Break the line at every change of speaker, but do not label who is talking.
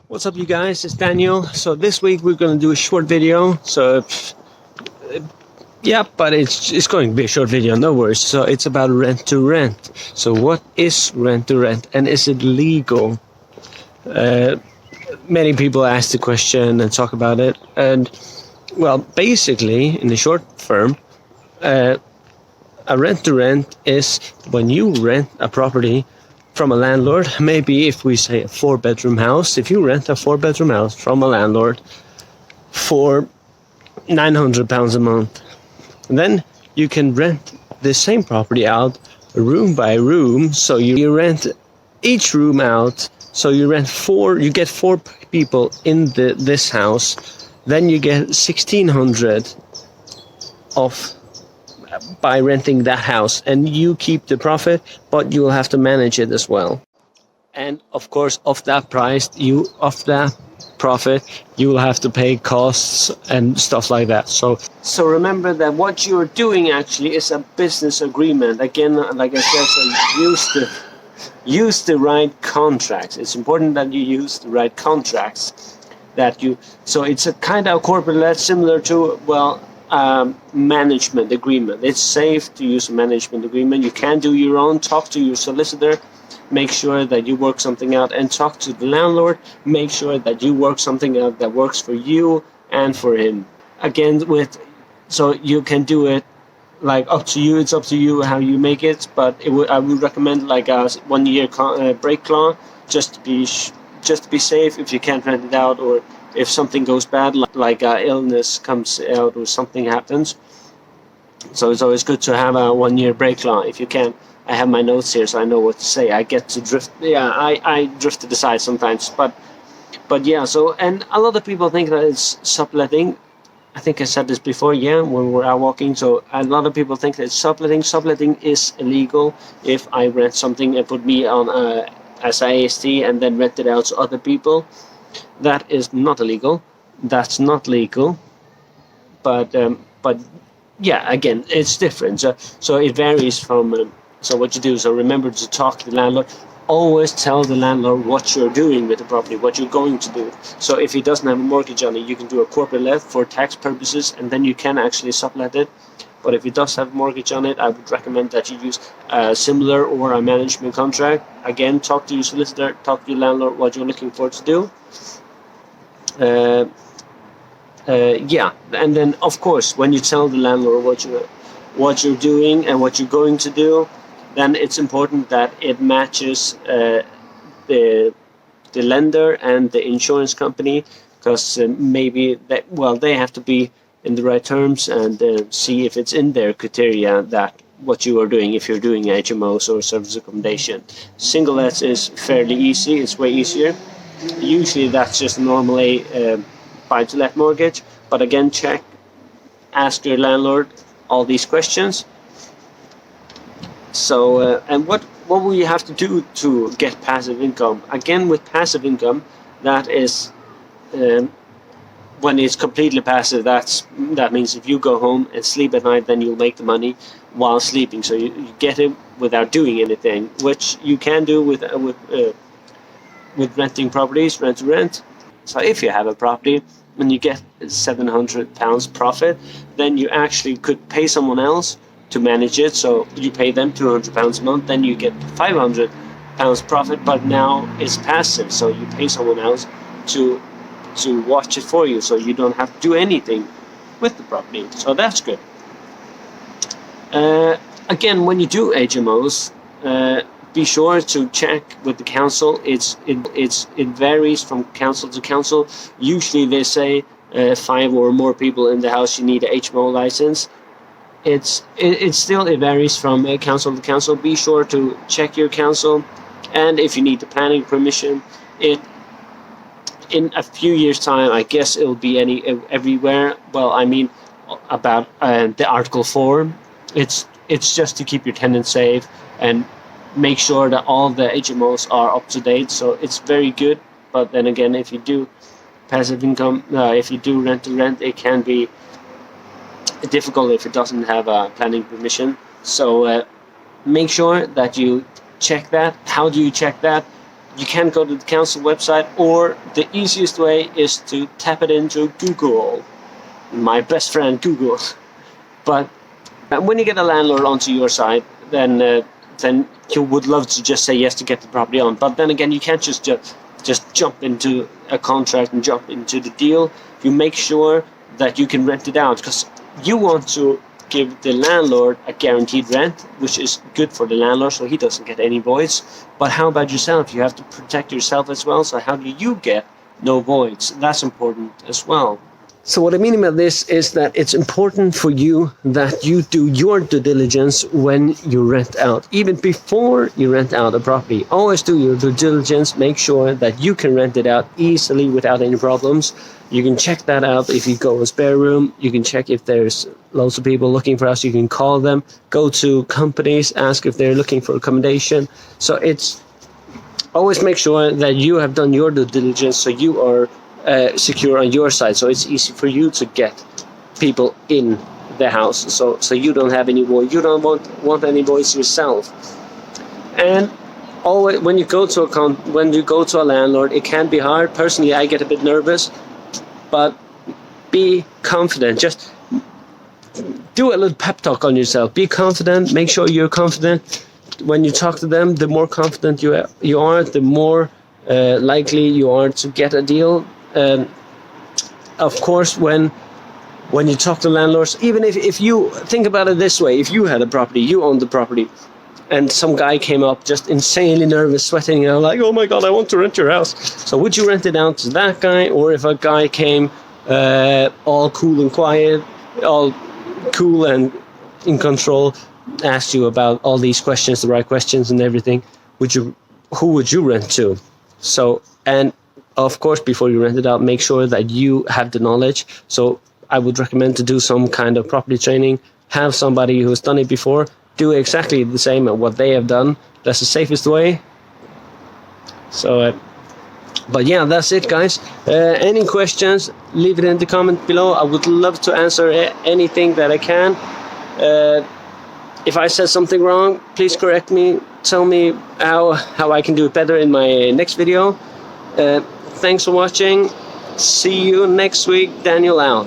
What's up, you guys? It's Daniel. So this week we're going to do a short video. But it's going to be a short video, no worries. So it's about rent to rent. So what is rent to rent, and is it legal? Many people ask the question and talk about it. And well, basically, in the short term, a rent to rent is when you rent a property from a landlord. Maybe if we say a 4-bedroom house, if you rent a 4-bedroom house from a landlord for £900 a month, then you can rent the same property out room by room. So you rent each room out. So you get four people in this house. Then you get 1,600 off by renting that house, and you keep the profit, but you will have to manage it as well. And of course, of that profit, you will have to pay costs and stuff like that. So remember that what you're doing actually is a business agreement. Again, like I said, so use the right contracts. It's important that you use the right contracts. So it's a kind of corporate let, similar to management agreement. It's safe to use a management agreement. You can do your own. Talk to your solicitor. Make sure that you work something out, and talk to the landlord. Make sure that you work something out that works for you and for him. Again, so you can do it up to you. It's up to you how you make it. But I would recommend like a 1-year break clause, just to be safe if you can't rent it out, or if something goes bad, like illness comes out or something happens. So it's always good to have a 1-year break clause if you can. I have my notes here, so I know what to say. I get to drift. Yeah, I drift to the side sometimes, but yeah. So, and a lot of people think that it's subletting. I think I said this before. Yeah, when we're out walking. So a lot of people think that it's subletting. Subletting is illegal. If I rent something and put me on as AST and then rent it out to other people, that is not illegal. That's not legal. But yeah, again, it's different. So it varies from. So what you do, so remember to talk to the landlord. Always tell the landlord what you're doing with the property, what you're going to do. So if he doesn't have a mortgage on it, you can do a corporate let for tax purposes, and then you can actually sublet it. But if he does have a mortgage on it, I would recommend that you use a similar or a management contract. Again, talk to your solicitor, talk to your landlord what you're looking for to do. Yeah, and then of course, when you tell the landlord what you're doing and what you're going to do, then it's important that it matches the lender and the insurance company, because maybe they have to be in the right terms, and see if it's in their criteria that what you are doing, if you're doing HMOs or service accommodation. Single lets is fairly easy. It's way easier. Usually that's just normally buy-to-let mortgage, but again, ask your landlord all these questions. So and what will you have to do to get passive income? Again, with passive income, that is when it's completely passive. That means if you go home and sleep at night, then you'll make the money while sleeping. So you get it without doing anything, which you can do with renting properties, rent to rent. So if you have a property and you get £700 profit, then you actually could pay someone else to manage it. So you pay them £200 a month, then you get £500 profit, but now it's passive. So you pay someone else to watch it for you, so you don't have to do anything with the property. So that's good. Again, when you do HMOs, be sure to check with the council. It varies from council to council. Usually they say 5 or more people in the house, you need a HMO license. It varies from council to council. Be sure to check your council, and if you need the planning permission, in a few years' time, I guess it'll be everywhere. Well, I mean, about the Article 4, it's just to keep your tenants safe and make sure that all the HMOs are up to date. So it's very good. But then again, if you do passive income, if you do rent to rent, it can be difficult if it doesn't have a planning permission. So make sure that you check that. How do you check that? you can go to the council website, or the easiest way is to tap it into Google, my best friend Google. But when you get a landlord onto your side, then you would love to just say yes to get the property on. But then again, you can't just jump into a contract and jump into the deal. You make sure that you can rent it out, because you want to give the landlord a guaranteed rent, which is good for the landlord, so he doesn't get any voids. But how about yourself? You have to protect yourself as well. So how do you get no voids? That's important as well. So what I mean about this is that it's important for you that you do your due diligence when you rent out. Even before you rent out a property, always do your due diligence. Make sure that you can rent it out easily without any problems. You can check that out if you go to spare room. You can check if there's loads of people looking for us. You can call them, go to companies, ask if they're looking for accommodation. So it's always make sure that you have done your due diligence, so you are secure on your side, so it's easy for you to get people in the house, so you don't have any void. You don't want any voids yourself. And always when you go to a landlord, it can be hard. Personally, I get a bit nervous, but be confident. Just do a little pep talk on yourself. Be confident. Make sure you're confident. When you talk to them, the more confident you are, the more likely you are to get a deal. Of course, when you talk to landlords, even if you think about it this way, if you had a property, you owned the property, and some guy came up just insanely nervous, sweating, and like, oh my god, I want to rent your house. So would you rent it out to that guy? Or if a guy came all cool and quiet, all cool and in control, asked you about all these questions, the right questions and everything, who would you rent to? So, and of course, before you rent it out, make sure that you have the knowledge. So I would recommend to do some kind of property training, have somebody who has done it before, do exactly the same at what they have done. That's the safest way. So, but yeah, that's it, guys. Any questions, leave it in the comment below. I would love to answer anything that I can. If I said something wrong, please correct me. Tell me how I can do it better in my next video. Thanks for watching. See you next week. Daniel out.